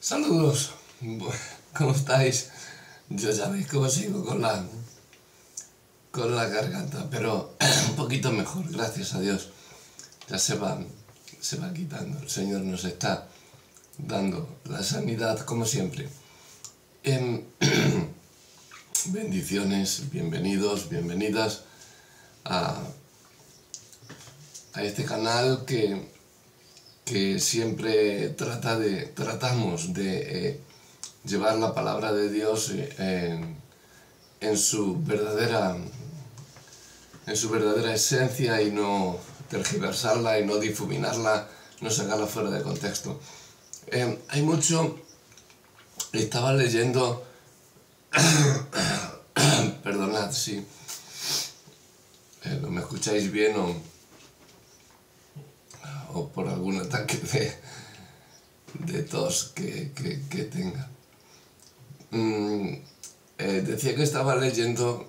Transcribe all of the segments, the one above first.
Saludos, ¿cómo estáis? Yo ya veis cómo sigo con la garganta, pero un poquito mejor, gracias a Dios. Ya se va quitando. El Señor nos está dando la sanidad como siempre. Bendiciones, bienvenidos, bienvenidas a este canal que siempre tratamos de llevar la palabra de Dios en su verdadera esencia y no tergiversarla y no difuminarla, no sacarla fuera de contexto. Hay mucho, estaba leyendo, perdonad si no me escucháis bien o por algún ataque de tos que tenga. Decía que estaba leyendo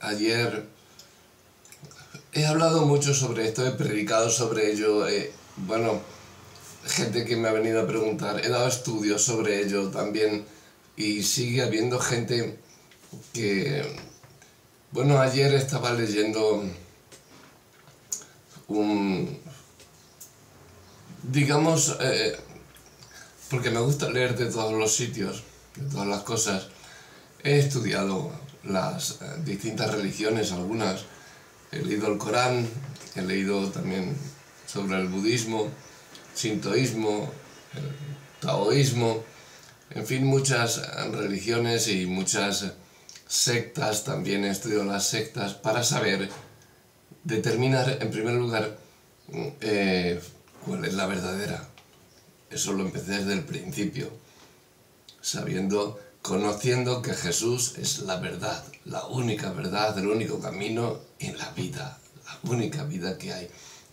ayer. He hablado mucho sobre esto, he predicado sobre ello. Bueno, gente que me ha venido a preguntar, he dado estudios sobre ello también, y sigue habiendo gente que... Bueno, ayer estaba leyendo digamos, porque me gusta leer de todos los sitios, de todas las cosas. He estudiado las distintas religiones, algunas. He leído el Corán, he leído también sobre el budismo, sintoísmo, el taoísmo, en fin, muchas religiones y muchas sectas. También he estudiado las sectas para saber determinar, en primer lugar, cuál es la verdadera. Eso lo empecé desde el principio, conociendo que Jesús es la verdad, la única verdad, el único camino en la vida. La única vida que hay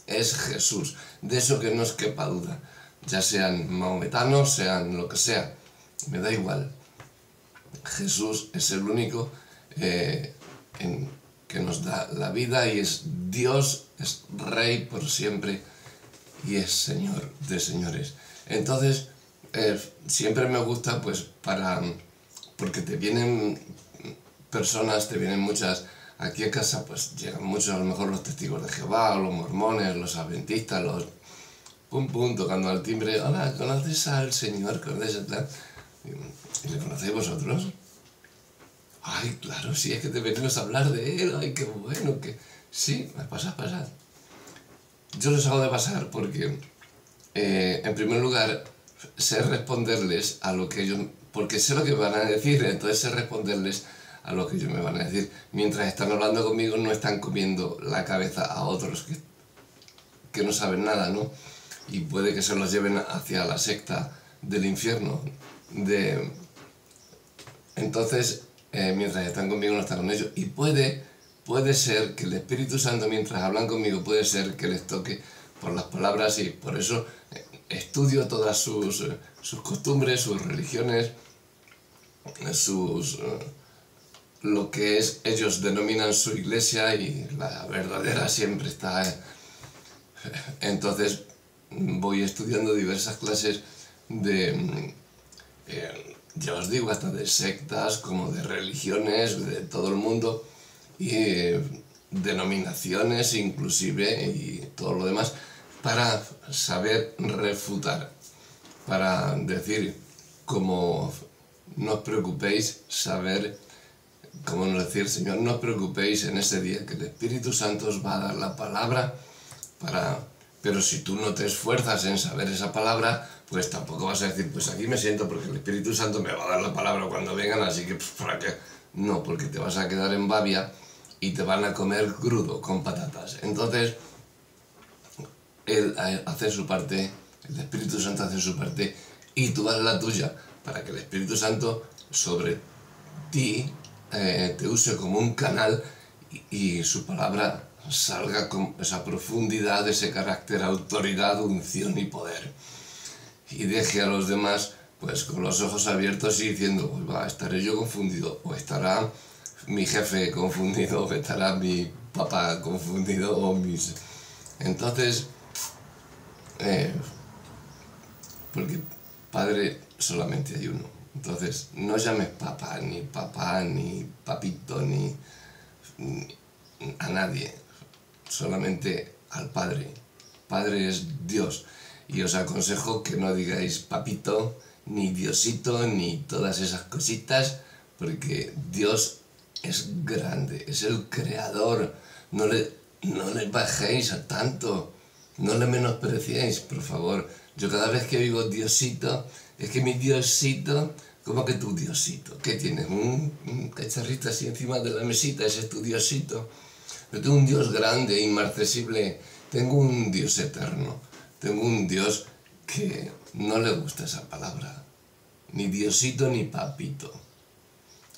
es Jesús. De eso que no os quepa duda. Ya sean mahometanos, sean lo que sea, me da igual. Jesús es el único que nos da la vida, y es Dios, es Rey por siempre y es Señor de señores. Entonces, siempre me gusta, pues, porque te vienen personas, te vienen muchas, aquí a casa pues llegan muchos, a lo mejor los testigos de Jehová, o los mormones, los adventistas, los tocando al timbre. Hola, ¿conoces al Señor? ¿Conoces el plan? ¿Y le conocéis vosotros? Ay, claro, sí, es que te venimos a hablar de él. Ay, qué bueno, que... Sí, pasad. Yo los hago de pasar porque, en primer lugar, sé responderles a lo que ellos... Porque sé lo que me van a decir, entonces sé responderles a lo que ellos me van a decir. Mientras están hablando conmigo, no están comiendo la cabeza a otros que no saben nada, ¿no? Y puede que se los lleven hacia la secta del infierno. Entonces, mientras están conmigo, no están con ellos. Y puede ser que el Espíritu Santo, mientras hablan conmigo, puede ser que les toque por las palabras, y por eso estudio todas sus costumbres, sus religiones, lo que ellos denominan su iglesia, y la verdadera siempre está. Entonces voy estudiando diversas clases ya os digo, hasta de sectas, como de religiones, de todo el mundo, y denominaciones inclusive, y todo lo demás, para saber refutar, para decir, como no os preocupéis, saber, como nos decía el Señor, no os preocupéis en ese día, que el Espíritu Santo os va a dar la palabra pero si tú no te esfuerzas en saber esa palabra, pues tampoco vas a decir, pues aquí me siento porque el Espíritu Santo me va a dar la palabra cuando vengan, así que pues, ¿para qué? No, porque te vas a quedar en babia y te van a comer crudo con patatas. Entonces, Él hace su parte, el Espíritu Santo hace su parte, y tú haz la tuya, para que el Espíritu Santo sobre ti te use como un canal, y su palabra salga con esa profundidad, ese carácter, autoridad, unción y poder, y deje a los demás pues con los ojos abiertos y diciendo, pues va, estaré yo confundido, o estará mi jefe confundido, o estará mi papá confundido, o mis... Entonces, porque Padre solamente hay uno. Entonces, no llames papá, ni papito, ni a nadie, solamente al Padre. Padre es Dios. Y os aconsejo que no digáis papito, ni Diosito, ni todas esas cositas, porque Dios es grande, es el creador. No le bajéis a tanto, no le menospreciéis, por favor. Yo cada vez que oigo Diosito, es que mi Diosito, ¿cómo que tu Diosito? ¿Qué tienes? ¿Un cacharrito así encima de la mesita? ¿Ese es tu Diosito? Yo tengo un Dios grande, inmarcesible, tengo un Dios eterno, tengo un Dios que no le gusta esa palabra, ni Diosito ni papito.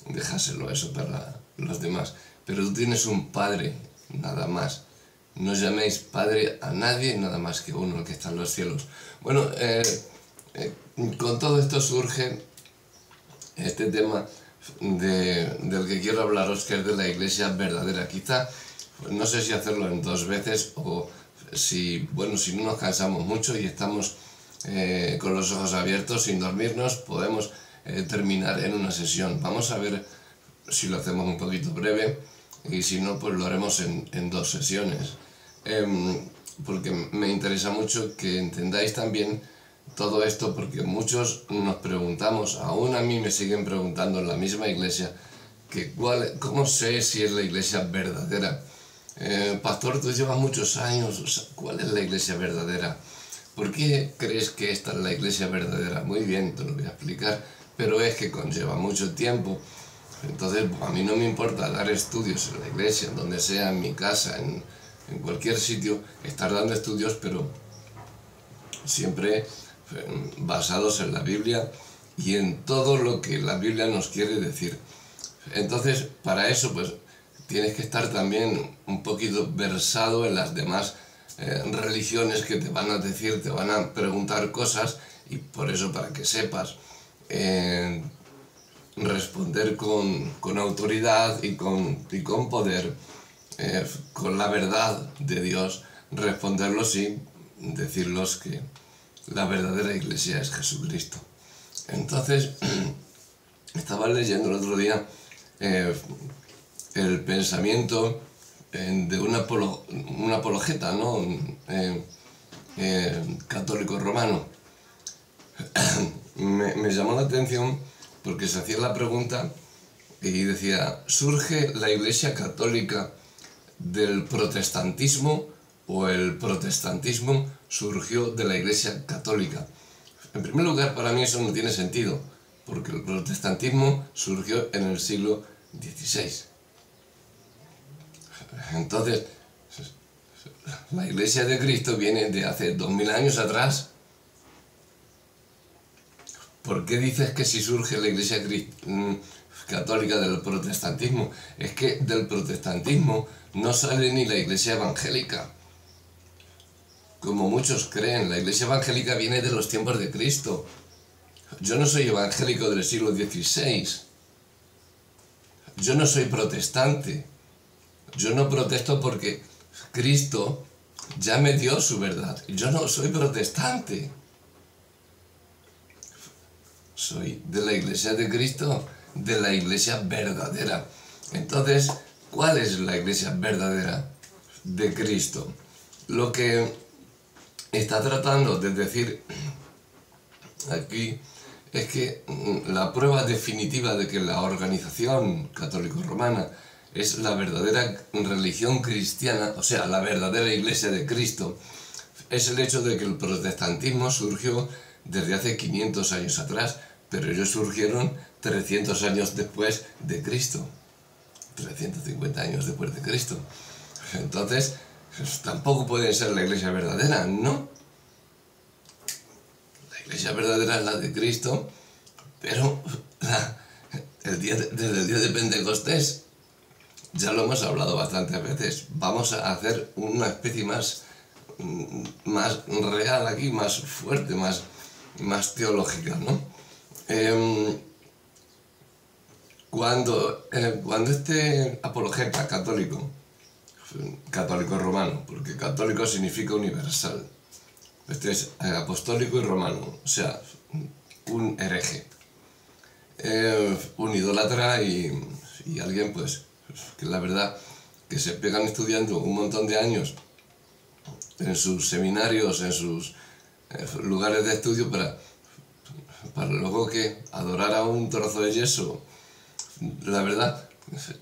Dejáselo eso para los demás. Pero tú tienes un Padre, nada más. No llaméis Padre a nadie, nada más que uno, el que está en los cielos. Bueno, con todo esto surge este tema del que quiero hablaros, que es de la iglesia verdadera. Quizá, no sé si hacerlo en 2 veces o si no nos cansamos mucho y estamos con los ojos abiertos sin dormirnos, podemos terminar en una sesión. Vamos a ver si lo hacemos un poquito breve y si no, pues lo haremos en 2 sesiones. Porque me interesa mucho que entendáis también todo esto, porque muchos nos preguntamos, aún a mí me siguen preguntando en la misma iglesia, que ¿cómo sé si es la iglesia verdadera? Pastor, tú llevas muchos años, ¿cuál es la iglesia verdadera? ¿Por qué crees que esta es la iglesia verdadera? Muy bien, te lo voy a explicar, pero es que conlleva mucho tiempo. Entonces, a mí no me importa dar estudios en la iglesia, en donde sea, en mi casa, en cualquier sitio, estar dando estudios, pero siempre basados en la Biblia y en todo lo que la Biblia nos quiere decir. Entonces, para eso, pues, tienes que estar también un poquito versado en las demás religiones que te van a decir, te van a preguntar cosas, y por eso, para que sepas responder con autoridad y con poder, con la verdad de Dios, responderlos y decirlos que la verdadera iglesia es Jesucristo. Entonces, estaba leyendo el otro día el pensamiento de un apologeta, ¿no? Católico romano. Me llamó la atención porque se hacía la pregunta y decía, ¿surge la iglesia católica del protestantismo o el protestantismo surgió de la iglesia católica? En primer lugar, para mí eso no tiene sentido, porque el protestantismo surgió en el siglo XVI. Entonces, la iglesia de Cristo viene de hace 2000 años atrás. ¿Por qué dices que si surge la iglesia católica del protestantismo? Es que del protestantismo no sale ni la iglesia evangélica. Como muchos creen, la iglesia evangélica viene de los tiempos de Cristo. Yo no soy evangélico del siglo XVI. Yo no soy protestante. Yo no protesto porque Cristo ya me dio su verdad. Yo no soy protestante. Soy de la iglesia de Cristo, de la iglesia verdadera. Entonces, ¿cuál es la iglesia verdadera de Cristo? Lo que está tratando de decir aquí es que la prueba definitiva de que la organización católico-romana es la verdadera religión cristiana, o sea, la verdadera iglesia de Cristo, es el hecho de que el protestantismo surgió desde hace 500 años atrás, pero ellos surgieron 300 años después de Cristo, 350 años después de Cristo. Entonces, tampoco puede ser la iglesia verdadera, ¿no? La iglesia verdadera es la de Cristo, pero desde el día de Pentecostés, ya lo hemos hablado bastantes veces, vamos a hacer una especie más real aquí, más fuerte, más teológica, ¿no? Cuando este apologeta católico romano, porque católico significa universal, este es apostólico y romano, o sea, un hereje, un idólatra y alguien pues que la verdad que se pegan estudiando un montón de años en sus seminarios, en sus lugares de estudio para luego que adorar a un trozo de yeso. La verdad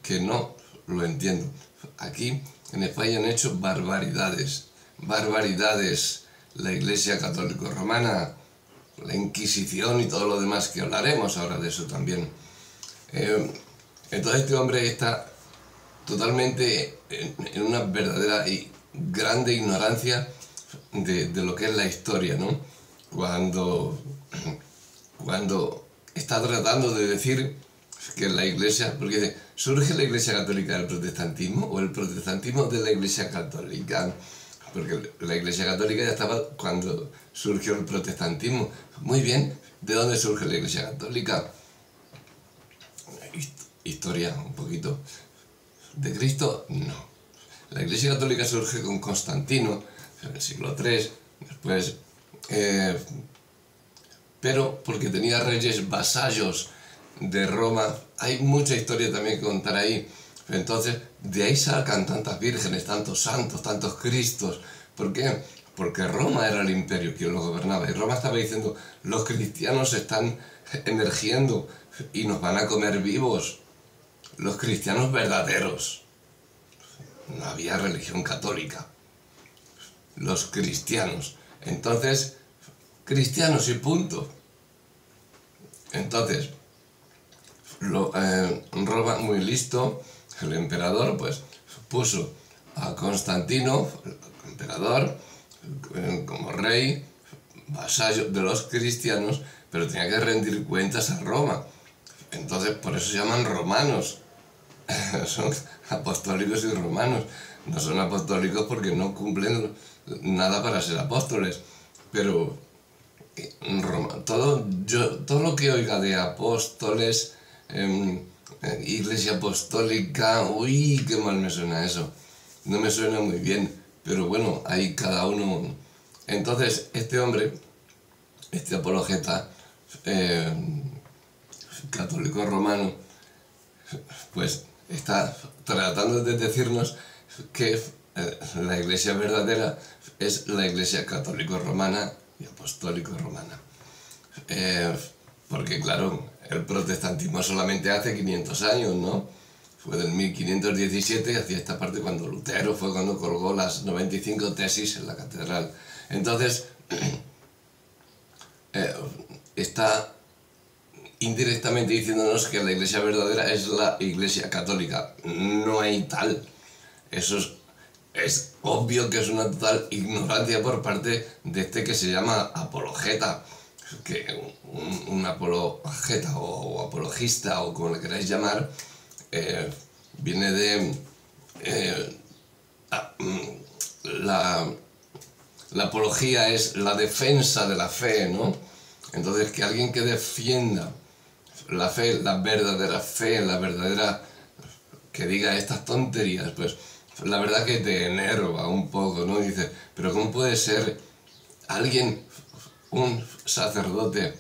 que no lo entiendo. Aquí en España han hecho barbaridades, barbaridades. La Iglesia Católica Romana, la Inquisición y todo lo demás, que hablaremos ahora de eso también. Entonces este hombre está totalmente en una verdadera y grande ignorancia de lo que es la historia, ¿no? Cuando está tratando de decir que la Iglesia, porque dice, ¿surge la Iglesia Católica del protestantismo o el protestantismo de la Iglesia Católica? Porque la Iglesia Católica ya estaba cuando surgió el protestantismo. Muy bien, ¿de dónde surge la Iglesia Católica? Historia, un poquito. ¿De Cristo? No. La Iglesia Católica surge con Constantino, en el siglo III, después... pero porque tenía reyes vasallos de Roma. Hay mucha historia también que contar ahí. Entonces, de ahí sacan tantas vírgenes, tantos santos, tantos cristos. ¿Por qué? Porque Roma era el imperio quien lo gobernaba. Y Roma estaba diciendo, los cristianos están emergiendo y nos van a comer vivos. Los cristianos verdaderos. No había religión católica. Los cristianos. Entonces, cristianos y punto. Entonces, Roma, muy listo, el emperador pues puso a Constantino, el emperador, como rey, vasallo de los cristianos, pero tenía que rendir cuentas a Roma. Entonces, por eso se llaman romanos. Son apostólicos y romanos. No son apostólicos porque no cumplen nada para ser apóstoles, pero en Roma, todo lo que oiga de apóstoles, iglesia apostólica, uy, qué mal me suena eso. No me suena muy bien, pero bueno, ahí cada uno. Entonces, este hombre, este apologeta católico romano, pues está tratando de decirnos que la iglesia verdadera es la iglesia católico romana y apostólico romana. Porque claro, el protestantismo solamente hace 500 años, ¿no? Fue del 1517, hacia esta parte cuando Lutero fue cuando colgó las 95 tesis en la catedral. Entonces, está indirectamente diciéndonos que la iglesia verdadera es la iglesia católica. No hay tal. Eso es obvio que es una total ignorancia por parte de este que se llama apologeta. Que un apologeta o apologista o como le queráis llamar, viene de la apología es la defensa de la fe, ¿no? Entonces, que alguien que defienda la fe, la verdadera fe, la verdadera, que diga estas tonterías, pues la verdad que te enerva un poco, ¿no? Dice, pero ¿cómo puede ser alguien, un sacerdote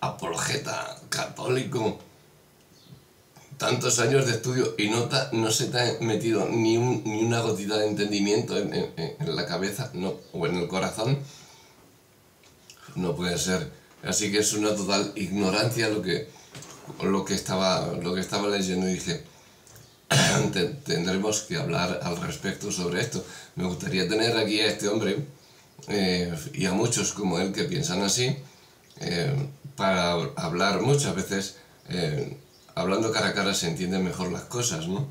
apologeta católico, tantos años de estudio y no se te ha metido ni una gotita de entendimiento en la cabeza, no, o en el corazón? No puede ser. Así que es una total ignorancia lo que estaba leyendo, y dije, tendremos que hablar al respecto sobre esto. Me gustaría tener aquí a este hombre y a muchos como él que piensan así, para hablar. Muchas veces hablando cara a cara se entienden mejor las cosas, ¿no?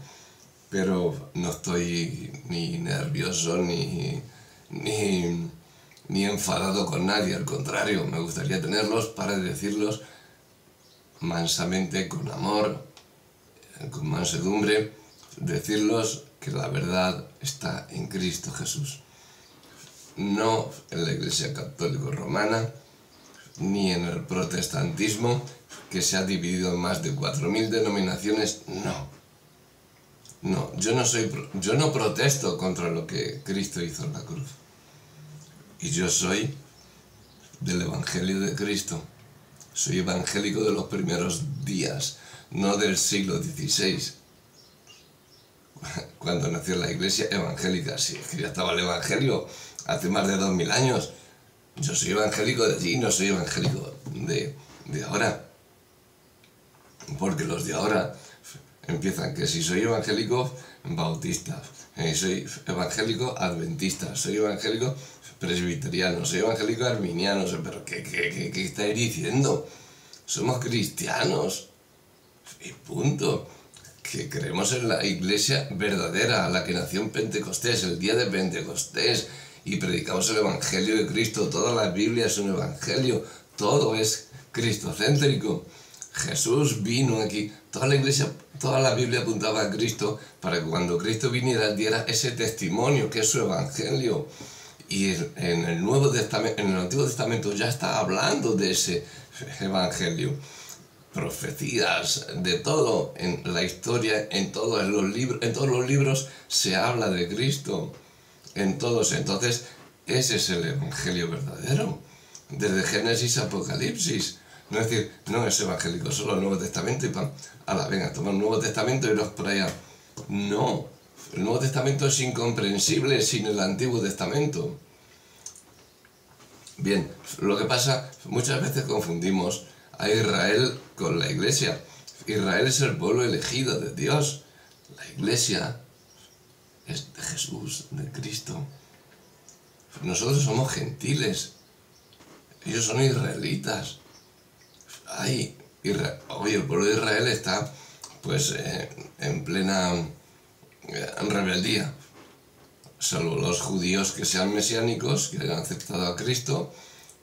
Pero no estoy ni nervioso ni enfadado con nadie, al contrario, me gustaría tenerlos para decirlos mansamente, con amor, con mansedumbre, decirlos que la verdad está en Cristo Jesús. No en la Iglesia Católica Romana, ni en el protestantismo, que se ha dividido en más de 4.000 denominaciones, no. No, yo no protesto contra lo que Cristo hizo en la cruz. Y yo soy del Evangelio de Cristo. Soy evangélico de los primeros días, no del siglo XVI, cuando nació la iglesia evangélica. Sí, es que ya estaba el Evangelio hace más de 2000 años. Yo soy evangélico de allí, no soy evangélico de ahora. Porque los de ahora empiezan que si soy evangélico bautista, soy evangélico adventista, soy evangélico presbiteriano, soy evangélico arminiano. Pero ¿qué estáis diciendo? Somos cristianos y punto. Que creemos en la iglesia verdadera, la que nació en Pentecostés, el día de Pentecostés, y predicamos el Evangelio de Cristo. Toda la Biblia es un evangelio, todo es cristocéntrico. Jesús vino aquí, toda la iglesia, toda la Biblia apuntaba a Cristo para que cuando Cristo viniera diera ese testimonio que es su evangelio. Y en el Nuevo Testamento, en el Antiguo Testamento ya está hablando de ese evangelio. Profecías, de todo en la historia, en todos los libros se habla de Cristo, en todos. Entonces, ese es el evangelio verdadero, desde Génesis a Apocalipsis. No es decir, no es evangélico solo el Nuevo Testamento y pan, venga, toma el Nuevo Testamento y iros por allá. No, el Nuevo Testamento es incomprensible sin el Antiguo Testamento. Bien, lo que pasa, muchas veces confundimos a Israel con la iglesia. Israel es el pueblo elegido de Dios. La iglesia es de Jesús, de Cristo. Nosotros somos gentiles. Ellos son israelitas. Hoy el pueblo de Israel está pues en plena rebeldía. Salvo los judíos que sean mesiánicos, que hayan aceptado a Cristo,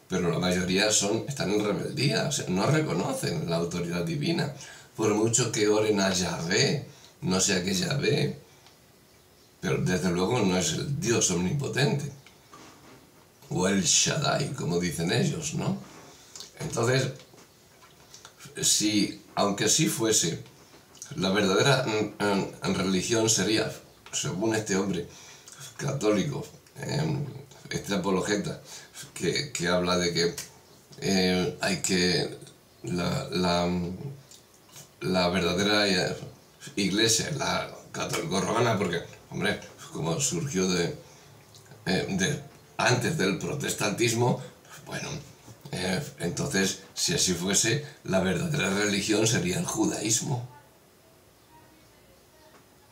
pero la mayoría están en rebeldía, o sea, no reconocen la autoridad divina, por mucho que oren a Yahvé, no sea que Yahvé, pero desde luego no es el Dios omnipotente, o el Shaddai, como dicen ellos, ¿no? Entonces, aunque así fuese, la verdadera religión sería, según este hombre católico, este apologeta, que habla de que hay que la verdadera iglesia, la católico-romana, porque, hombre, como surgió antes del protestantismo, bueno, entonces, si así fuese, la verdadera religión sería el judaísmo,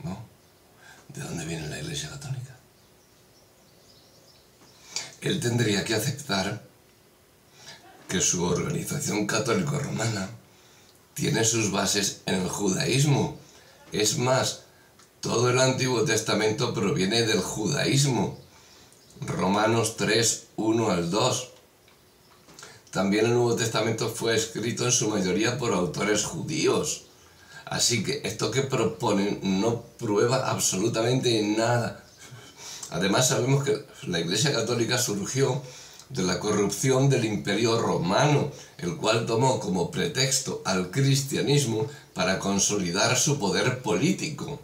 ¿no? ¿De dónde viene la iglesia católica? Él tendría que aceptar que su organización católico-romana tiene sus bases en el judaísmo. Es más, todo el Antiguo Testamento proviene del judaísmo. Romanos 3, 1 al 2. También el Nuevo Testamento fue escrito en su mayoría por autores judíos. Así que esto que proponen no prueba absolutamente nada. Además sabemos que la Iglesia Católica surgió de la corrupción del Imperio Romano, el cual tomó como pretexto al cristianismo para consolidar su poder político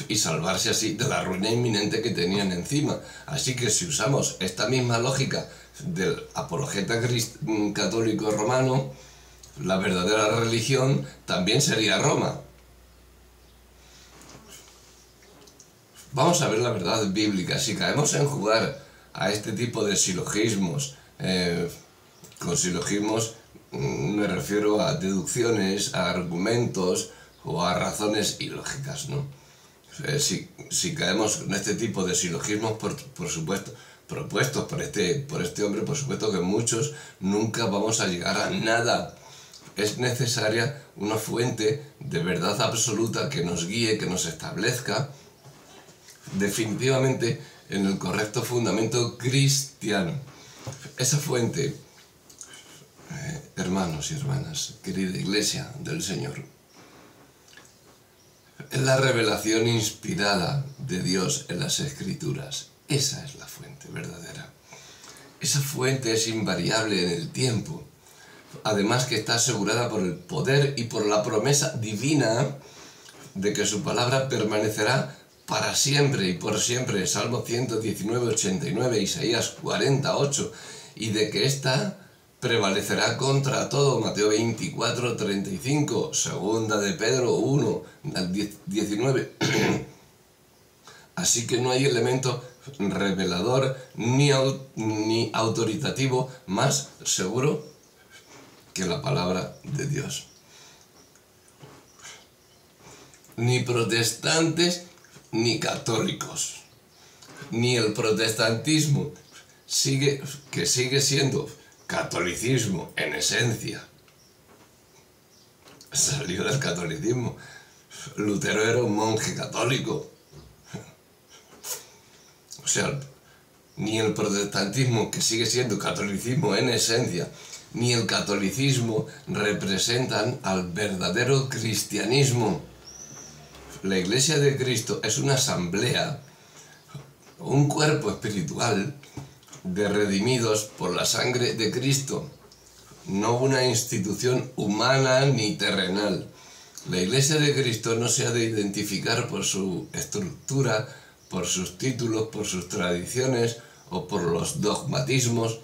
y salvarse así de la ruina inminente que tenían encima. Así que si usamos esta misma lógica del apologeta católico romano, la verdadera religión también sería Roma. Vamos a ver la verdad bíblica. Si caemos en jugar a este tipo de silogismos, con silogismos me refiero a deducciones, a argumentos o a razones ilógicas, ¿no? Si caemos en este tipo de silogismos, por supuesto, propuestos por este hombre, por supuesto que muchos nunca vamos a llegar a nada. Es necesaria una fuente de verdad absoluta que nos guíe, que nos establezca definitivamente en el correcto fundamento cristiano. Esa fuente, hermanos y hermanas, querida Iglesia del Señor, es la revelación inspirada de Dios en las Escrituras. Esa es la fuente verdadera. Esa fuente es invariable en el tiempo. Además que está asegurada por el poder y por la promesa divina de que su palabra permanecerá para siempre y por siempre. Salmo 119, 89, Isaías 48. Y de que esta prevalecerá contra todo. Mateo 24, 35, segunda de Pedro 1, 19. Así que no hay elemento revelador ni autoritativo más seguro que la palabra de Dios. Ni protestantes ni católicos, ni el protestantismo, que sigue siendo catolicismo en esencia. Salió del catolicismo. Lutero era un monje católico. O sea, ni el protestantismo, que sigue siendo catolicismo en esencia, ni el catolicismo representan al verdadero cristianismo. La Iglesia de Cristo es una asamblea, un cuerpo espiritual de redimidos por la sangre de Cristo, no una institución humana ni terrenal. La Iglesia de Cristo no se ha de identificar por su estructura, por sus títulos, por sus tradiciones o por los dogmatismos,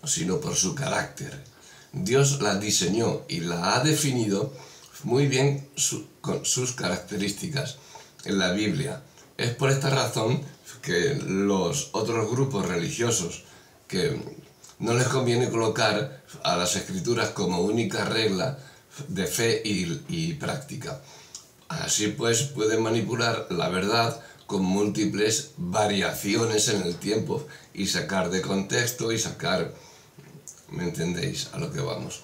sino por su carácter. Dios la diseñó y la ha definido muy bien con sus características en la Biblia. Es por esta razón que los otros grupos religiosos, que no les conviene colocar a las Escrituras como única regla de fe y práctica. Así pues, pueden manipular la verdad con múltiples variaciones en el tiempo y sacar de contexto y sacar, ¿me entendéis a lo que vamos?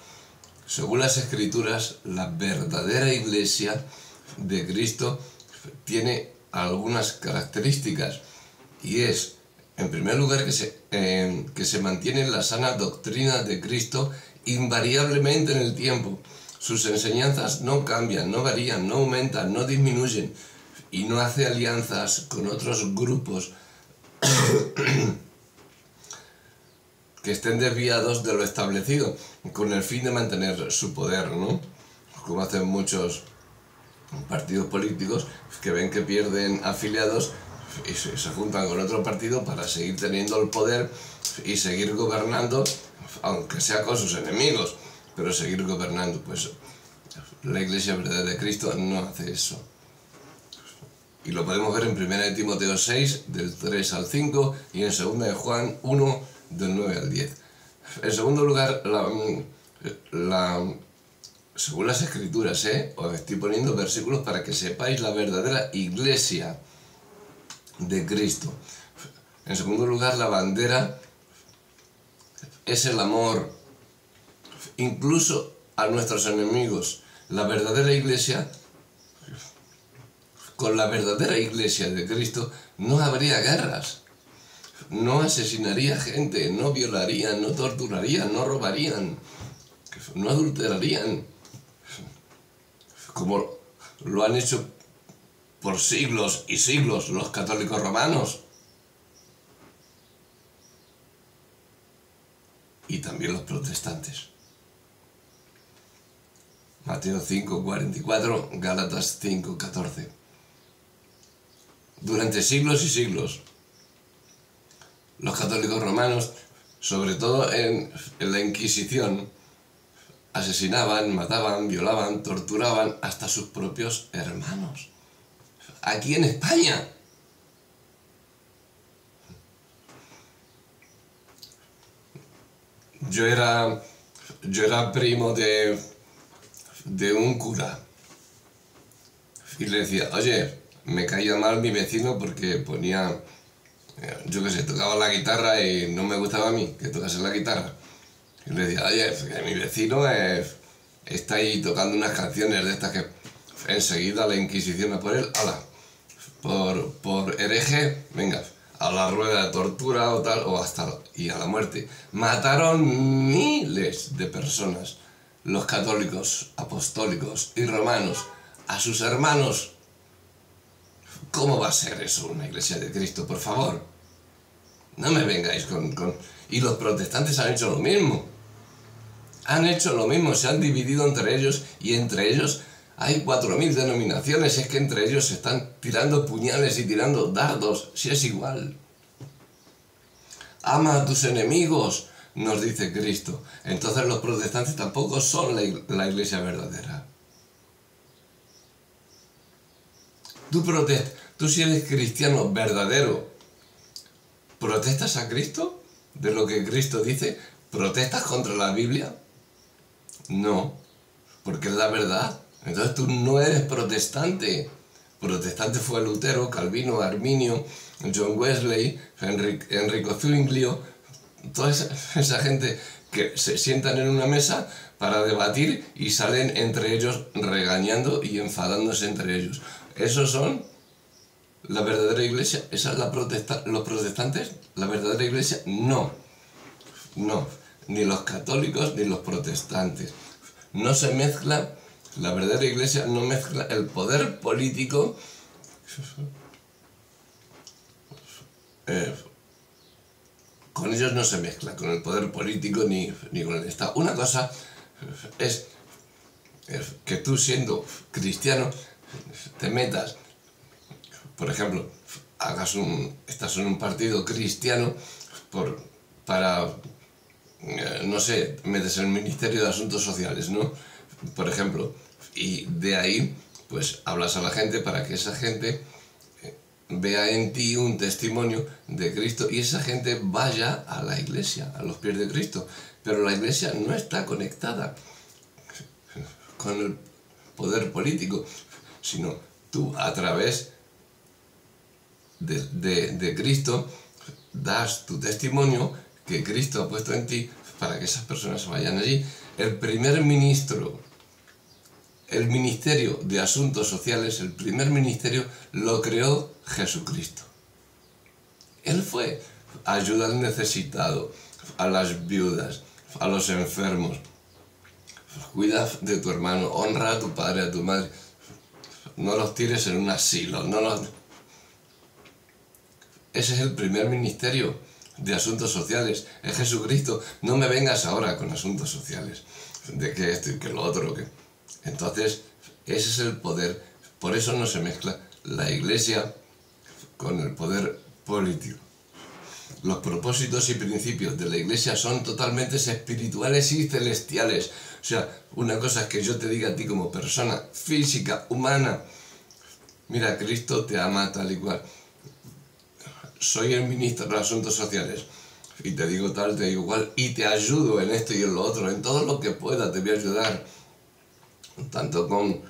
Según las Escrituras, la verdadera Iglesia de Cristo tiene algunas características, y es, en primer lugar, que se mantiene la sana doctrina de Cristo invariablemente en el tiempo. Sus enseñanzas no cambian, no varían, no aumentan, no disminuyen, y no hace alianzas con otros grupos que estén desviados de lo establecido, con el fin de mantener su poder, ¿no? Como hacen muchos partidos políticos que ven que pierden afiliados y se juntan con otro partido para seguir teniendo el poder y seguir gobernando, aunque sea con sus enemigos, pero seguir gobernando. Pues la Iglesia verdadera de Cristo no hace eso. Y lo podemos ver en 1 Timoteo 6, del 3 al 5, y en 2 de Juan 1, del 9 al 10. En segundo lugar, según las Escrituras, os estoy poniendo versículos para que sepáis la verdadera Iglesia de Cristo. En segundo lugar, la bandera es el amor, incluso a nuestros enemigos. La verdadera Iglesia, con la verdadera Iglesia de Cristo, no habría guerras, no asesinaría gente, no violarían, no torturarían, no robarían, no adulterarían, como lo han hecho por siglos y siglos los católicos romanos. Y también los protestantes. Mateo 5:44, Gálatas 5:14. Durante siglos y siglos, los católicos romanos, sobre todo en la Inquisición, asesinaban, mataban, violaban, torturaban hasta sus propios hermanos. Aquí en España. Yo era primo de un cura y le decía, oye, me caía mal mi vecino porque ponía, yo qué sé, tocaba la guitarra y no me gustaba a mí que tocase la guitarra. Y le decía, oye, que mi vecino está ahí tocando unas canciones de estas que enseguida la Inquisición a por él, ala, por hereje, venga, a la rueda de tortura o tal, y a la muerte. Mataron miles de personas, los católicos, apostólicos y romanos, a sus hermanos. ¿Cómo va a ser eso una Iglesia de Cristo? Por favor, no me vengáis con... Y los protestantes han hecho lo mismo. Han hecho lo mismo, se han dividido entre ellos, y entre ellos hay 4000 denominaciones. Es que entre ellos se están tirando puñales y tirando dardos, si es igual. Ama a tus enemigos, nos dice Cristo. Entonces los protestantes tampoco son la iglesia verdadera. Tú si eres cristiano verdadero, ¿protestas a Cristo de lo que Cristo dice? ¿Protestas contra la Biblia? No, porque es la verdad. Entonces tú no eres protestante. Protestante fue Lutero, Calvino, Arminio, John Wesley, Enrico Zwinglio, toda esa gente que se sientan en una mesa para debatir y salen entre ellos regañando y enfadándose entre ellos. ¿Esos son la verdadera iglesia? ¿Esa es los protestantes? ¿La verdadera iglesia? No, no, ni los católicos ni los protestantes. No se mezcla, la verdadera iglesia no mezcla el poder político con ellos, no se mezcla con el poder político ni con el Estado. Una cosa es que tú, siendo cristiano, te metas, por ejemplo, estás en un partido cristiano para, no sé, metes en el Ministerio de Asuntos Sociales, ¿no? Por ejemplo, y de ahí pues hablas a la gente para que esa gente vea en ti un testimonio de Cristo y esa gente vaya a la iglesia, a los pies de Cristo. Pero la iglesia no está conectada con el poder político, sino tú, a través de Cristo, das tu testimonio que Cristo ha puesto en ti para que esas personas vayan allí. El primer ministro, el Ministerio de Asuntos Sociales, el primer ministerio lo creó Jesucristo. Él fue ayuda al necesitado, a las viudas, a los enfermos. Cuida de tu hermano, honra a tu padre, a tu madre. No los tires en un asilo, Ese es el primer ministerio de asuntos sociales, es Jesucristo. No me vengas ahora con asuntos sociales, de que esto y que lo otro. Entonces, ese es el poder. Por eso no se mezcla la iglesia con el poder político. Los propósitos y principios de la iglesia son totalmente espirituales y celestiales. O sea, una cosa es que yo te diga a ti como persona física, humana, mira, Cristo te ama tal y cual. Soy el ministro de Asuntos Sociales y te digo tal, te digo cual, y te ayudo en esto y en lo otro, en todo lo que pueda te voy a ayudar, tanto con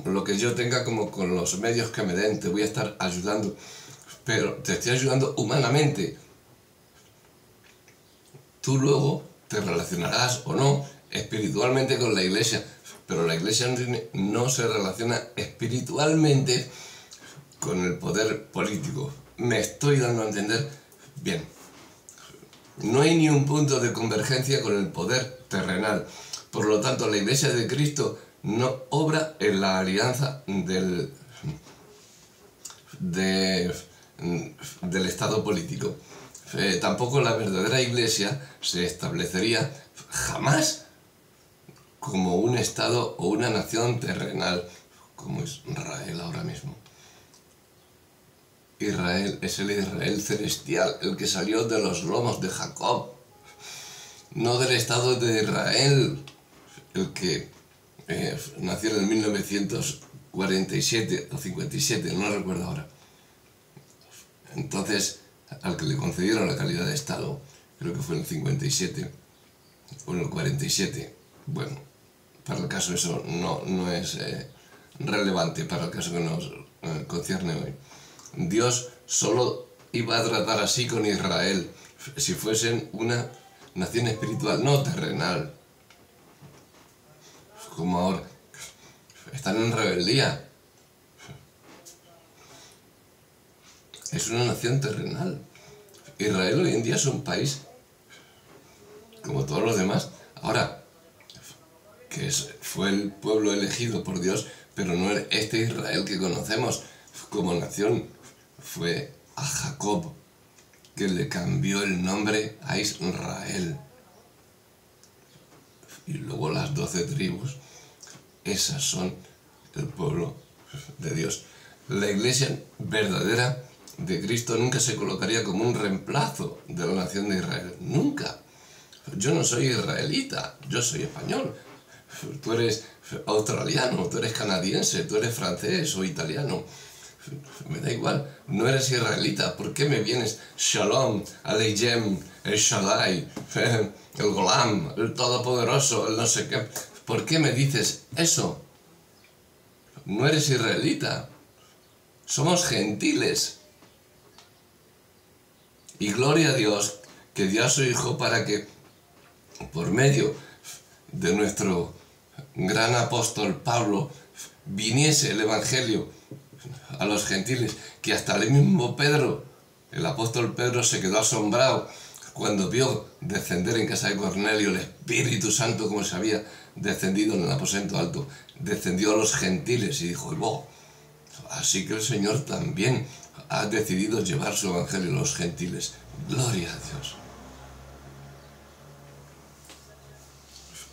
lo que yo tenga como con los medios que me den, te voy a estar ayudando, pero te estoy ayudando humanamente. Tú luego te relacionarás o no espiritualmente con la iglesia, pero la iglesia no se relaciona espiritualmente con el poder político. ¿Me estoy dando a entender? Bien. No hay ni un punto de convergencia con el poder terrenal. Por lo tanto, la iglesia de Cristo no obra en la alianza del Estado político. Tampoco la verdadera iglesia se establecería jamás como un Estado o una nación terrenal, como es Israel ahora mismo. Israel es el Israel celestial, el que salió de los lomos de Jacob, no del Estado de Israel, el que nació en 1947 o 57, no recuerdo ahora. Entonces, al que le concedieron la calidad de Estado, creo que fue en el 57 o en el 47, bueno, para el caso eso no es relevante para el caso que nos concierne hoy. Dios solo iba a tratar así con Israel si fuesen una nación espiritual, no terrenal. Como ahora, están en rebeldía. Es una nación terrenal. Israel hoy en día es un país como todos los demás. Ahora, que fue el pueblo elegido por Dios, pero no es este Israel que conocemos como nación. Fue a Jacob que le cambió el nombre a Israel. Y luego las 12 tribus, esas son el pueblo de Dios. La iglesia verdadera de Cristo nunca se colocaría como un reemplazo de la nación de Israel. Nunca. Yo no soy israelita, yo soy español. Tú eres australiano, tú eres canadiense, tú eres francés o italiano. Me da igual, no eres israelita. ¿Por qué me vienes Shalom, Aleichem, el Shaddai, el Golam, el Todopoderoso, el no sé qué? ¿Por qué me dices eso? No eres israelita. Somos gentiles. Y gloria a Dios que dio a su Hijo para que, por medio de nuestro gran apóstol Pablo, viniese el Evangelio a los gentiles, que hasta el mismo Pedro, el apóstol Pedro, se quedó asombrado cuando vio descender en casa de Cornelio el Espíritu Santo como se había descendido en el aposento alto. Descendió a los gentiles y dijo, ¡oh! Así que el Señor también ha decidido llevar su Evangelio a los gentiles. ¡Gloria a Dios!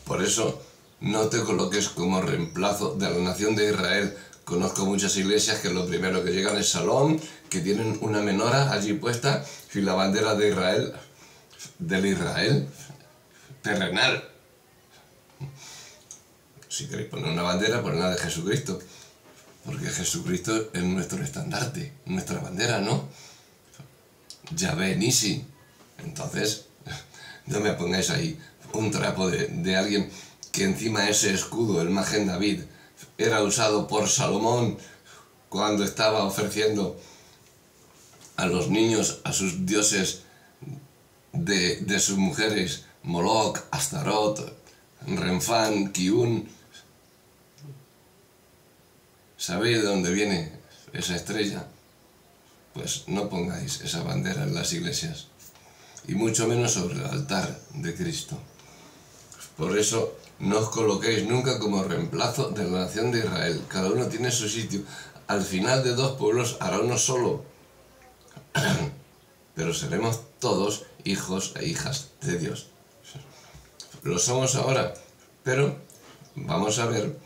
Por eso, no te coloques como reemplazo de la nación de Israel. Conozco muchas iglesias que lo primero que llegan es Salón, que tienen una menora allí puesta y la bandera de Israel, del Israel terrenal. Si queréis poner una bandera, ponedla de Jesucristo, porque Jesucristo es nuestro estandarte, nuestra bandera, ¿no? Yahvé Nisi. Entonces, no me pongáis ahí un trapo de alguien que encima ese escudo, el Magen David, era usado por Salomón cuando estaba ofreciendo a los niños, a sus dioses de sus mujeres, Moloch, Astarot, Renfán, Kiun. ¿Sabéis de dónde viene esa estrella? Pues no pongáis esa bandera en las iglesias, y mucho menos sobre el altar de Cristo. Por eso, no os coloquéis nunca como reemplazo de la nación de Israel. Cada uno tiene su sitio. Al final de dos pueblos hará uno solo. Pero seremos todos hijos e hijas de Dios. Lo somos ahora, pero vamos a ver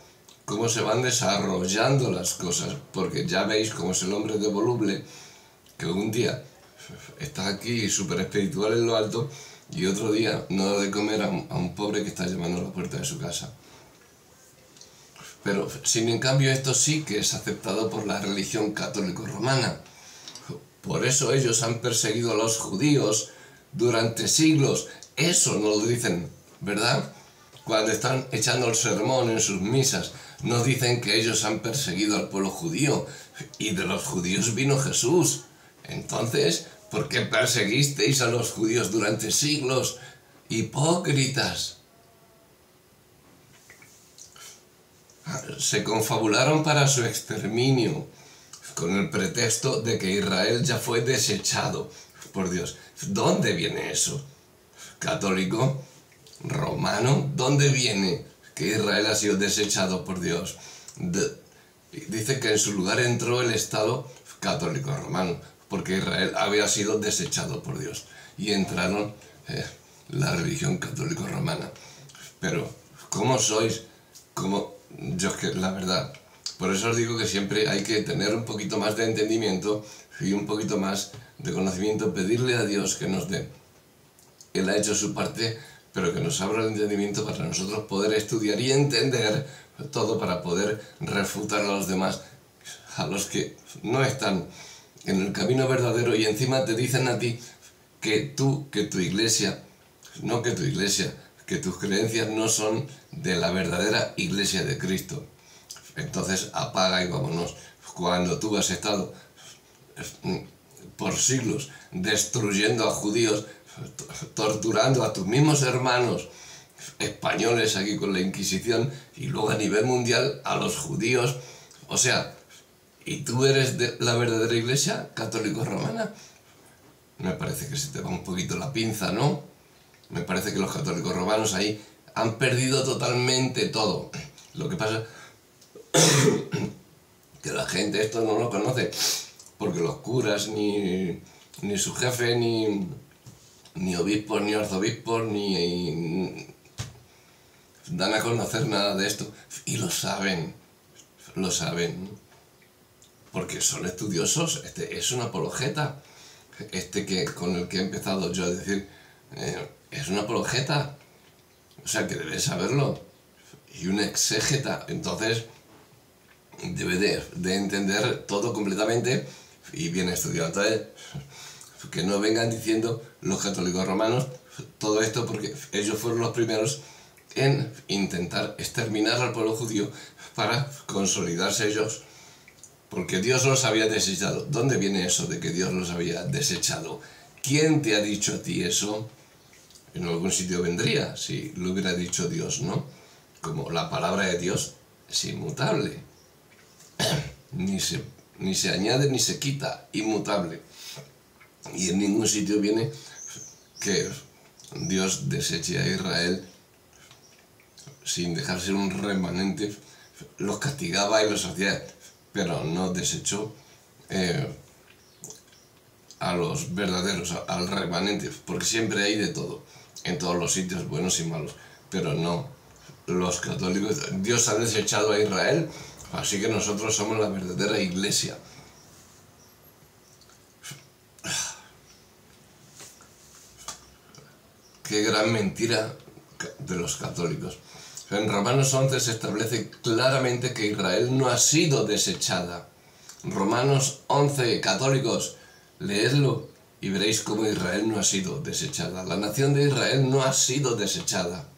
cómo se van desarrollando las cosas, porque ya veis cómo es el hombre de voluble, que un día está aquí súper espiritual en lo alto, y otro día no da de comer a un pobre que está llamando a la puerta de su casa. Pero, sin en cambio, esto sí que es aceptado por la religión católico-romana. Por eso ellos han perseguido a los judíos durante siglos. Eso no lo dicen, ¿verdad? Cuando están echando el sermón en sus misas, nos dicen que ellos han perseguido al pueblo judío, y de los judíos vino Jesús. Entonces, ¿por qué perseguisteis a los judíos durante siglos? ¡Hipócritas! Se confabularon para su exterminio, con el pretexto de que Israel ya fue desechado por Dios. ¿Dónde viene eso? ¿Católico? ¿Romano? ¿Dónde viene que Israel ha sido desechado por Dios? Dice que en su lugar entró el Estado católico romano, porque Israel había sido desechado por Dios, y entraron la religión católico romana. Pero, ¿cómo sois? ¿Cómo? Yo es que, la verdad, por eso os digo que siempre hay que tener un poquito más de entendimiento y un poquito más de conocimiento, pedirle a Dios que nos dé. Él ha hecho su parte, pero que nos abra el entendimiento para nosotros poder estudiar y entender todo, para poder refutar a los demás, a los que no están en el camino verdadero, y encima te dicen a ti que tu iglesia, no que tu iglesia, que tus creencias no son de la verdadera iglesia de Cristo. Entonces apaga y vámonos. Cuando tú has estado por siglos destruyendo a judíos, torturando a tus mismos hermanos españoles aquí con la Inquisición, y luego a nivel mundial a los judíos, o sea, ¿y tú eres de la verdadera iglesia católico-romana? Me parece que se te va un poquito la pinza, ¿no? Me parece que los católicos romanos ahí han perdido totalmente todo. Lo que pasa que la gente esto no lo conoce, porque los curas, ni su jefe, ni obispos, ni arzobispos, ni dan a conocer nada de esto. Y lo saben, porque son estudiosos. Este es un apologeta, con el que he empezado yo a decir es un apologeta, o sea que debe saberlo, y un exégeta, entonces debe de entender todo completamente y bien estudiado. Entonces, que no vengan diciendo los católicos romanos todo esto, porque ellos fueron los primeros en intentar exterminar al pueblo judío para consolidarse ellos, porque Dios los había desechado. ¿Dónde viene eso de que Dios los había desechado? ¿Quién te ha dicho a ti eso? En algún sitio vendría, si lo hubiera dicho Dios, ¿no? Como la palabra de Dios es inmutable. Ni se añade ni se quita, inmutable. Y en ningún sitio viene que Dios deseche a Israel sin dejar ser un remanente. Los castigaba y los hacía, pero no desechó a los verdaderos, al remanente, porque siempre hay de todo, en todos los sitios, buenos y malos, pero no los católicos. Dios ha desechado a Israel, así que nosotros somos la verdadera iglesia. Qué gran mentira de los católicos. En Romanos 11 se establece claramente que Israel no ha sido desechada. Romanos 11, católicos, leedlo y veréis cómo Israel no ha sido desechada. La nación de Israel no ha sido desechada.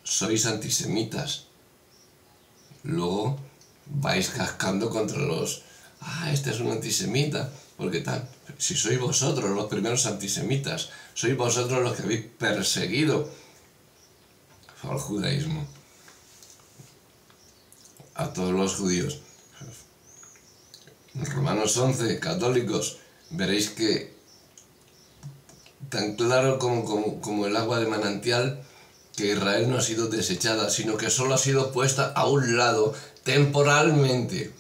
Sois antisemitas. Luego vais cascando contra los... este es un antisemita, porque tal. Si sois vosotros los primeros antisemitas, sois vosotros los que habéis perseguido al judaísmo, a todos los judíos. Romanos 11, católicos, veréis que tan claro como el agua de manantial, que Israel no ha sido desechada, sino que solo ha sido puesta a un lado temporalmente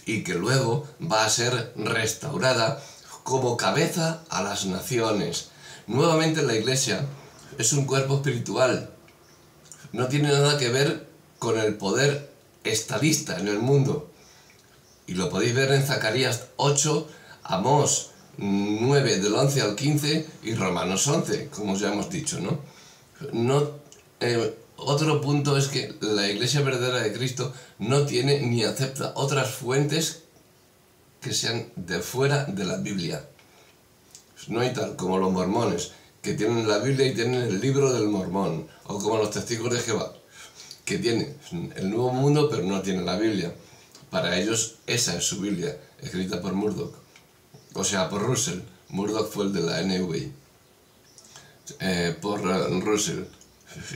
y que luego va a ser restaurada como cabeza a las naciones. Nuevamente la Iglesia es un cuerpo espiritual, no tiene nada que ver con el poder estadista en el mundo. Y lo podéis ver en Zacarías 8, Amós 9 del 11 al 15 y Romanos 11, como ya hemos dicho, ¿no? Otro punto es que la Iglesia verdadera de Cristo no tiene ni acepta otras fuentes que sean de fuera de la Biblia. No hay tal como los mormones, que tienen la Biblia y tienen el libro del mormón, o como los testigos de Jehová, que tienen el Nuevo Mundo pero no tienen la Biblia. Para ellos esa es su Biblia, escrita por Murdoch, o sea, por Russell. Murdoch fue el de la NWA, por Russell,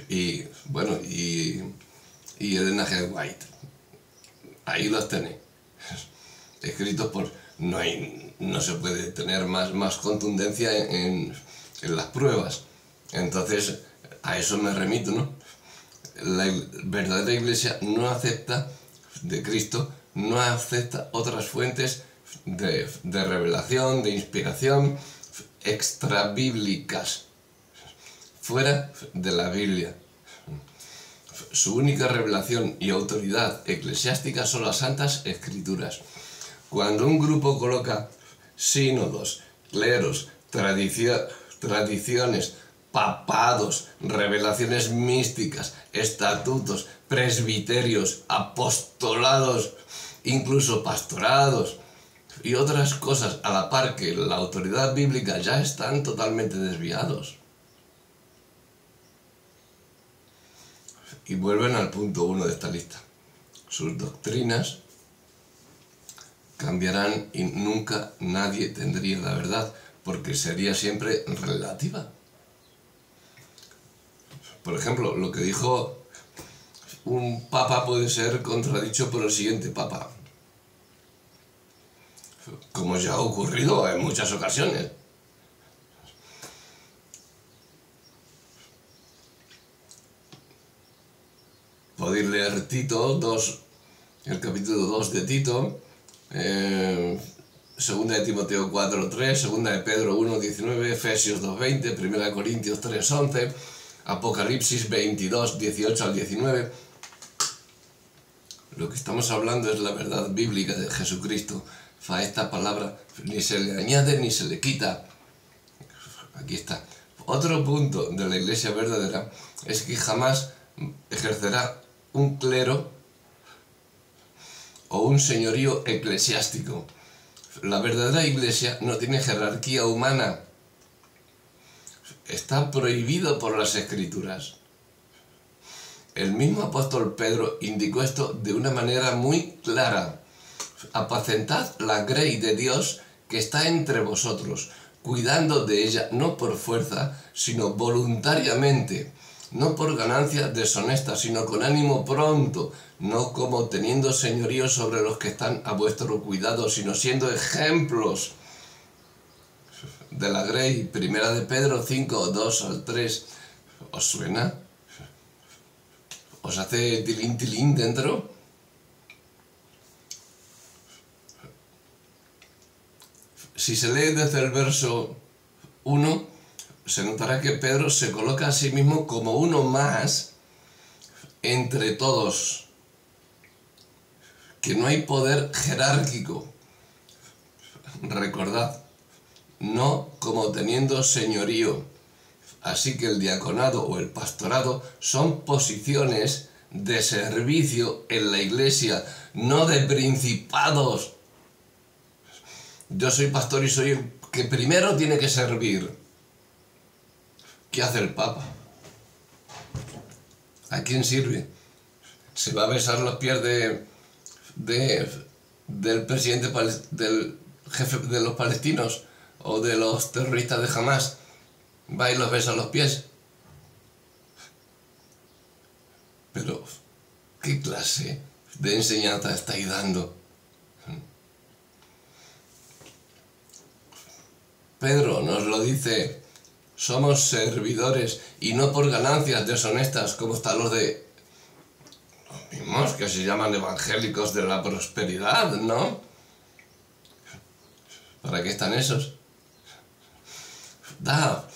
y bueno, y Elena G. White. Ahí los tenéis, escritos por... No se puede tener más contundencia en las pruebas. Entonces, a eso me remito, ¿no? La verdadera Iglesia no acepta de Cristo, no acepta otras fuentes de revelación, de inspiración extrabíblicas, fuera de la Biblia. Su única revelación y autoridad eclesiástica son las Santas Escrituras. Cuando un grupo coloca sínodos, cleros, tradiciones, papados, revelaciones místicas, estatutos, presbiterios, apostolados, incluso pastorados y otras cosas a la par que la autoridad bíblica, ya están totalmente desviados. Y vuelven al punto 1 de esta lista. Sus doctrinas cambiarán y nunca nadie tendría la verdad, porque sería siempre relativa. Por ejemplo, lo que dijo un papa puede ser contradicho por el siguiente papa, como ya ha ocurrido en muchas ocasiones. Podéis leer Tito 2, el capítulo 2 de Tito, segunda de Timoteo 4:3, segunda de Pedro 1:19, Efesios 2:20, primera de Corintios 3:11, Apocalipsis 22:18 al 19. Lo que estamos hablando es la verdad bíblica de Jesucristo. A esta palabra ni se le añade ni se le quita. Aquí está. Otro punto de la Iglesia verdadera es que jamás ejercerá un clero o un señorío eclesiástico. La verdadera Iglesia no tiene jerarquía humana. Está prohibido por las Escrituras. El mismo apóstol Pedro indicó esto de una manera muy clara. Apacentad la grey de Dios que está entre vosotros, cuidando de ella no por fuerza, sino voluntariamente, no por ganancia deshonesta, sino con ánimo pronto, no como teniendo señorío sobre los que están a vuestro cuidado, sino siendo ejemplos de la grey. Primera de Pedro 5, 2 al 3. ¿Os suena? ¿Os hace tilín tilín dentro? Si se lee desde el verso 1, se notará que Pedro se coloca a sí mismo como uno más entre todos, que no hay poder jerárquico. Recordad, no como teniendo señorío. Así que el diaconado o el pastorado son posiciones de servicio en la Iglesia, no de principados. Yo soy pastor y soy el que primero tiene que servir. ¿Qué hace el Papa? ¿A quién sirve? ¿Se va a besar los pies del presidente, del jefe de los palestinos o de los terroristas de Hamas? ¿Va y los besa los pies? Pero, ¿qué clase de enseñanza estáis dando? Pedro nos lo dice, somos servidores y no por ganancias deshonestas como están los mismos que se llaman evangélicos de la prosperidad, ¿no? ¿Para qué están esos? Da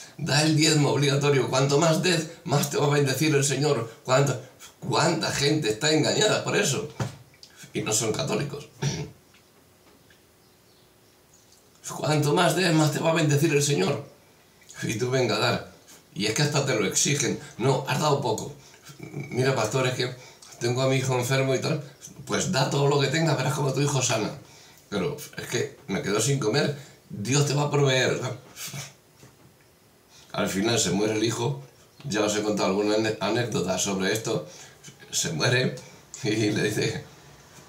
el diezmo obligatorio. Cuanto más des, más te va a bendecir el Señor. ¿Cuánta gente está engañada por eso? Y no son católicos. Cuanto más des, más te va a bendecir el Señor. Y tú venga a dar. Y es que hasta te lo exigen. No, has dado poco. Mira, pastor, es que tengo a mi hijo enfermo y tal. Pues da todo lo que tengas, verás como tu hijo sana. Pero es que me quedo sin comer. Dios te va a proveer. Al final se muere el hijo. Ya os he contado alguna anécdota sobre esto. Se muere y le dice,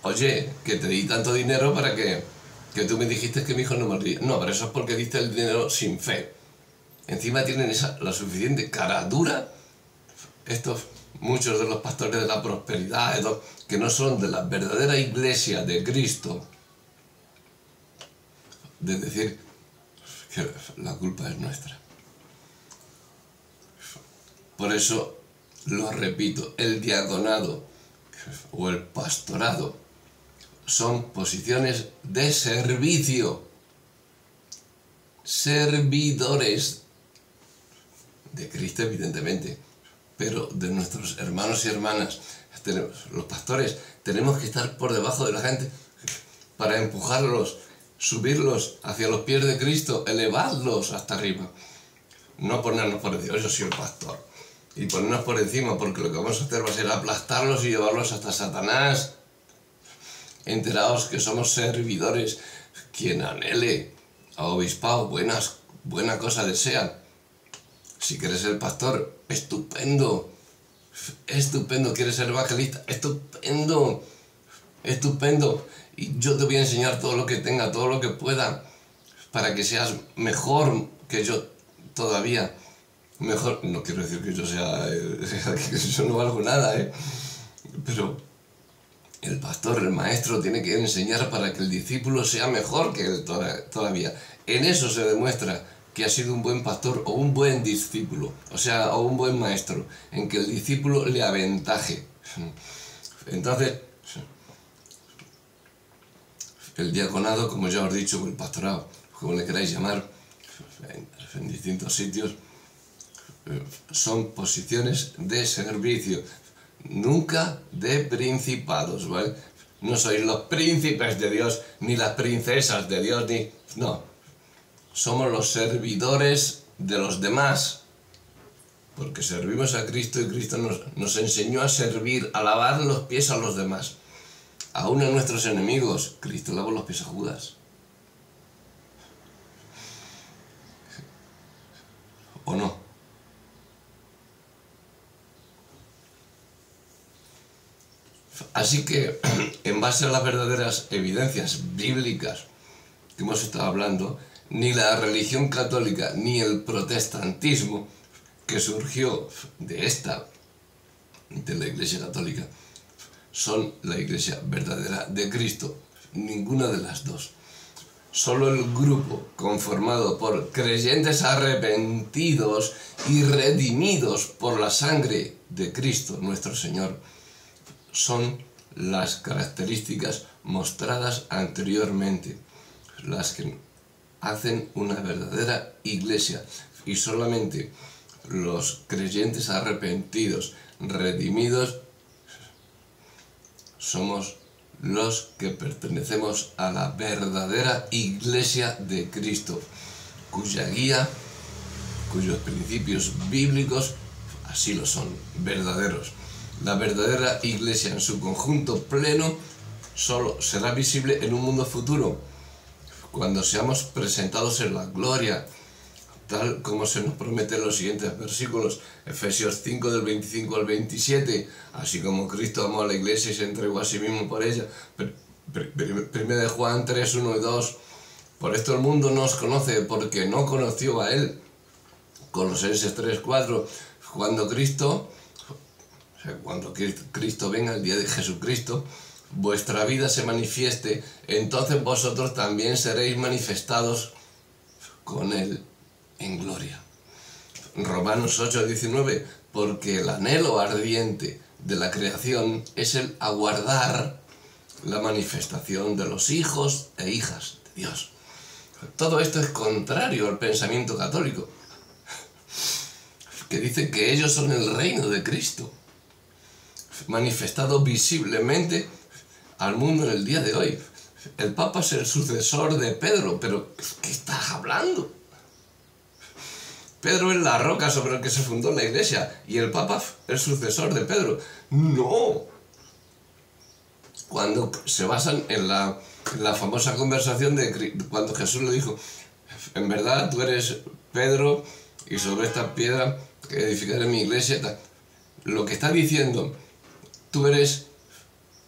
oye, que te di tanto dinero para que tú me dijiste que mi hijo no moriría. No, pero eso es porque diste el dinero sin fe. Encima tienen la suficiente cara dura, muchos de los pastores de la prosperidad, que no son de la verdadera Iglesia de Cristo, de decir que la culpa es nuestra. Por eso, lo repito, el diaconado o el pastorado son posiciones de servicio, servidores de Cristo evidentemente, pero de nuestros hermanos y hermanas. Los pastores tenemos que estar por debajo de la gente para empujarlos, subirlos hacia los pies de Cristo, elevarlos hasta arriba. No ponernos por encima, yo soy el pastor, y ponernos por encima, porque lo que vamos a hacer va a ser aplastarlos y llevarlos hasta Satanás. Enteraos que somos servidores. Quien anhele a obispado, buena cosa desea. Si quieres ser pastor, estupendo. Estupendo. ¿Quieres ser evangelista? Estupendo. Estupendo. Y yo te voy a enseñar todo lo que tenga, todo lo que pueda, para que seas mejor que yo todavía. Mejor, no quiero decir que yo que yo no valgo nada, pero el pastor, el maestro, tiene que enseñar para que el discípulo sea mejor que él todavía. En eso se demuestra que ha sido un buen pastor o un buen discípulo, o un buen maestro, en que el discípulo le aventaje. Entonces, el diaconado, como ya os he dicho, o el pastorado, como le queráis llamar, en distintos sitios, son posiciones de servicio, nunca de principados, ¿vale? No sois los príncipes de Dios, ni las princesas de Dios, no. Somos los servidores de los demás, porque servimos a Cristo y Cristo nos enseñó a servir, a lavar los pies a los demás. Aún a nuestros enemigos, Cristo lavó los pies a Judas. ¿O no? Así que, en base a las verdaderas evidencias bíblicas que hemos estado hablando, ni la religión católica ni el protestantismo que surgió de la Iglesia Católica, son la Iglesia verdadera de Cristo. Ninguna de las dos. Solo el grupo conformado por creyentes arrepentidos y redimidos por la sangre de Cristo, nuestro Señor, son las características mostradas anteriormente, las que hacen una verdadera iglesia. Y solamente los creyentes arrepentidos, redimidos, somos los que pertenecemos a la verdadera iglesia de Cristo, cuya guía, cuyos principios bíblicos así lo son, verdaderos. La verdadera iglesia en su conjunto pleno solo será visible en un mundo futuro, cuando seamos presentados en la gloria, tal como se nos promete en los siguientes versículos, Efesios 5 del 25 al 27, así como Cristo amó a la iglesia y se entregó a sí mismo por ella. 1 Juan 3, 1 y 2, por esto el mundo nos conoce porque no conoció a él. Colosenses 3, 4, cuando Cristo venga, el día de Jesucristo, vuestra vida se manifieste, entonces vosotros también seréis manifestados con él en gloria. Romanos 8, 19, porque el anhelo ardiente de la creación es el aguardar la manifestación de los hijos e hijas de Dios. Todo esto es contrario al pensamiento católico, que dice que ellos son el reino de Cristo, manifestado visiblemente al mundo en el día de hoy. El Papa es el sucesor de Pedro, pero ¿qué estás hablando? Pedro es la roca sobre la que se fundó la iglesia y el Papa es el sucesor de Pedro. ¡No! Cuando se basan en la famosa conversación de cuando Jesús le dijo, en verdad tú eres Pedro y sobre esta piedra edificaré mi iglesia. Lo que está diciendo, tú eres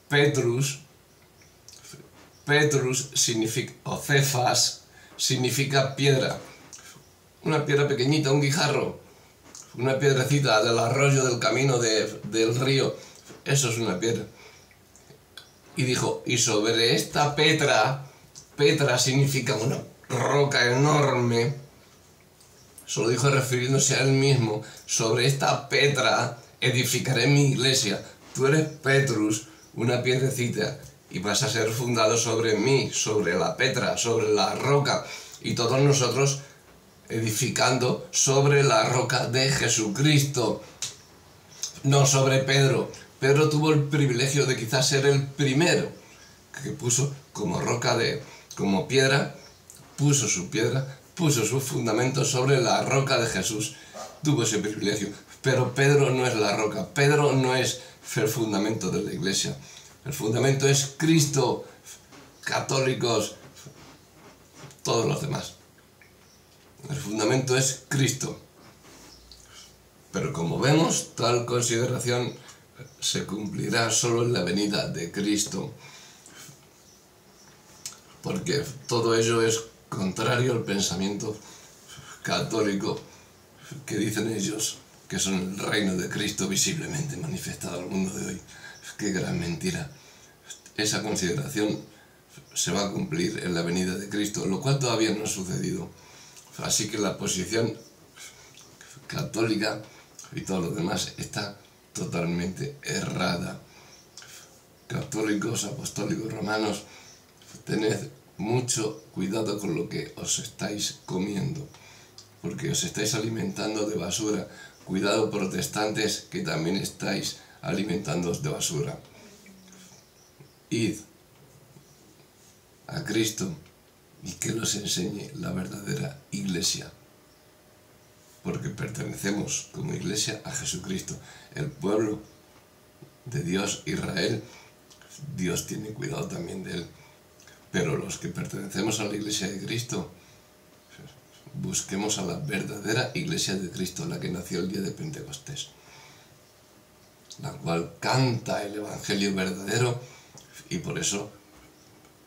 Petrus significa, o Cefas, significa piedra. Una piedra pequeñita, un guijarro, una piedrecita del arroyo, del camino, del río. Eso es una piedra. Y dijo, y sobre esta Petra significa una roca enorme. Solo dijo refiriéndose a él mismo, sobre esta Petra edificaré mi iglesia. Tú eres Petrus, una piedrecita, y vas a ser fundado sobre mí, sobre la Petra, sobre la roca. Y todos nosotros edificando sobre la roca de Jesucristo, no sobre Pedro. Pedro tuvo el privilegio de quizás ser el primero que puso como como piedra, puso sus fundamentos sobre la roca de Jesús. Tuvo ese privilegio. Pero Pedro no es la roca, Pedro no es el fundamento de la iglesia. El fundamento es Cristo, católicos, todos los demás. El fundamento es Cristo. Pero como vemos, tal consideración se cumplirá solo en la venida de Cristo, porque todo ello es contrario al pensamiento católico que dicen ellos que son el reino de Cristo visiblemente manifestado al mundo de hoy. ¡Qué gran mentira! Esa consideración se va a cumplir en la venida de Cristo, lo cual todavía no ha sucedido. Así que la posición católica y todo lo demás está totalmente errada. Católicos, apostólicos, romanos, tened mucho cuidado con lo que os estáis comiendo, porque os estáis alimentando de basura. Cuidado, protestantes, que también estáis alimentándoos de basura. Id a Cristo y que os enseñe la verdadera iglesia. porque pertenecemos como iglesia a Jesucristo. El pueblo de Dios, Israel, Dios tiene cuidado también de él. Pero los que pertenecemos a la iglesia de Cristo, busquemos a la verdadera iglesia de Cristo, la que nació el día de Pentecostés, la cual canta el evangelio verdadero, y por eso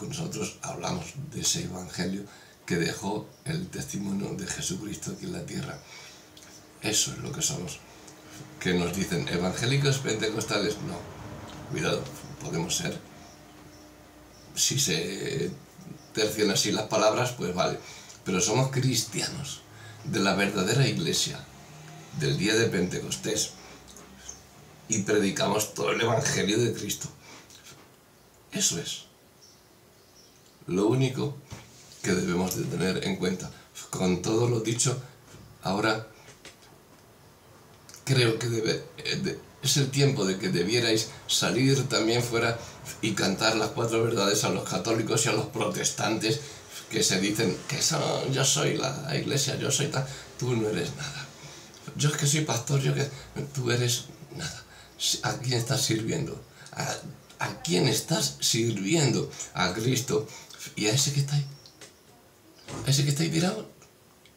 nosotros hablamos de ese evangelio que dejó el testimonio de Jesucristo aquí en la tierra. Eso es lo que somos. Que nos dicen evangélicos pentecostales, no, cuidado, podemos ser. Si se tercian así las palabras, pues vale, pero somos cristianos de la verdadera iglesia del día de Pentecostés y predicamos todo el evangelio de Cristo. Eso es lo único que debemos de tener en cuenta. Con todo lo dicho, ahora creo que es el tiempo de que debierais salir también fuera y cantar las 4 verdades a los católicos y a los protestantes que se dicen que yo soy la iglesia, yo soy tal. Tú no eres nada. Yo es que soy pastor, tú eres nada. ¿A quién estás sirviendo? ¿A quién estás sirviendo? A Cristo. ¿Y a ese que está ahí? ¿A ese que está ahí tirado?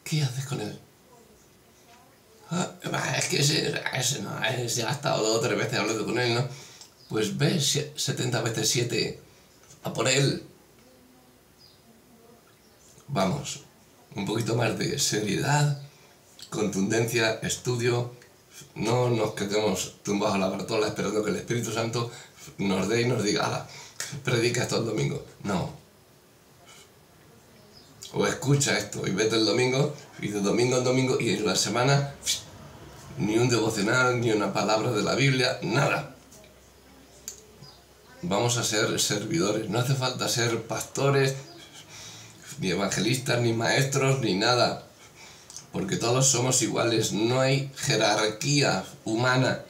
¿Qué haces con él? Es que ese no, ese ha estado 2 o 3 veces hablando con él, ¿no? Pues ve 70 veces 7 a por él. Vamos, un poquito más de seriedad, contundencia, estudio. No nos quedemos tumbados a la bartola esperando que el Espíritu Santo nos dé y nos diga, ala, predica esto el domingo. No. O escucha esto y vete el domingo, y de domingo en domingo, y en la semana ni un devocional, ni una palabra de la Biblia, nada. Vamos a ser servidores, no hace falta ser pastores, ni evangelistas, ni maestros, ni nada, porque todos somos iguales, no hay jerarquía humana.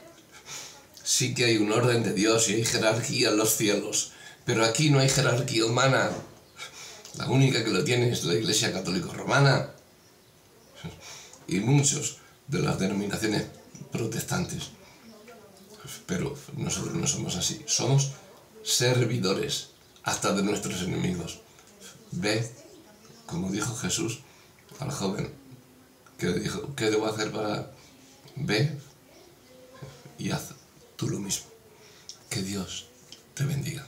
Sí que hay un orden de Dios y hay jerarquía en los cielos, pero aquí no hay jerarquía humana. La única que lo tiene es la Iglesia Católica Romana y muchos de las denominaciones protestantes. Pero nosotros no somos así, somos servidores hasta de nuestros enemigos. Ve, como dijo Jesús al joven que le dijo, ¿qué debo hacer para...? Ve y haz tú lo mismo. Que Dios te bendiga.